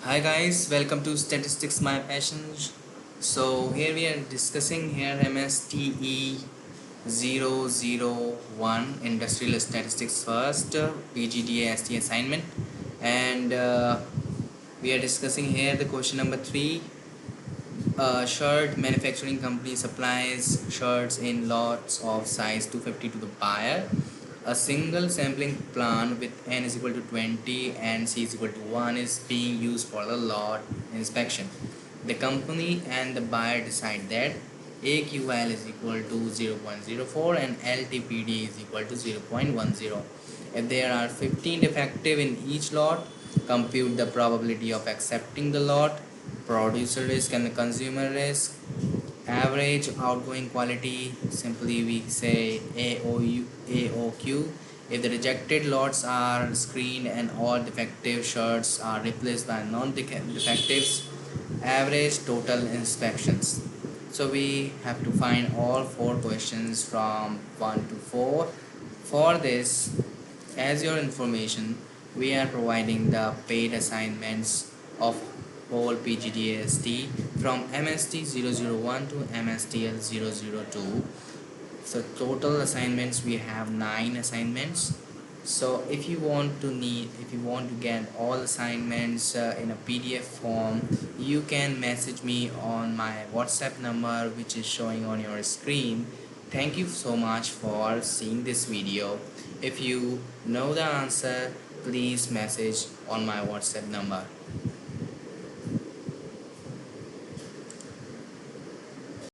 Hi guys, welcome to Statistics My Passion. So here we are discussing here MSTE 001 Industrial Statistics first PGDAST assignment, and we are discussing here the question number 3. Shirt manufacturing company supplies shirts in lots of size 250 to the buyer. A single sampling plan with n is equal to 20 and c is equal to 1 is being used for the lot inspection. The company and the buyer decide that AQL is equal to 0.04 and LTPD is equal to 0.10. If there are 15 defective in each lot, compute the probability of accepting the lot, producer risk and the consumer risk, average outgoing quality, simply we say AOQ. If the rejected lots are screened and all defective shirts are replaced by non-defectives, average total inspections. So we have to find all four questions from 1 to 4. For this, as your information, we are providing the paid assignments of whole PGDAST from MST001 to MSTL002. So total assignments, we have 9 assignments. So if you want to get all assignments in a PDF form, you can message me on my WhatsApp number, which is showing on your screen. Thank you so much for seeing this video. If you know the answer, please message on my WhatsApp number.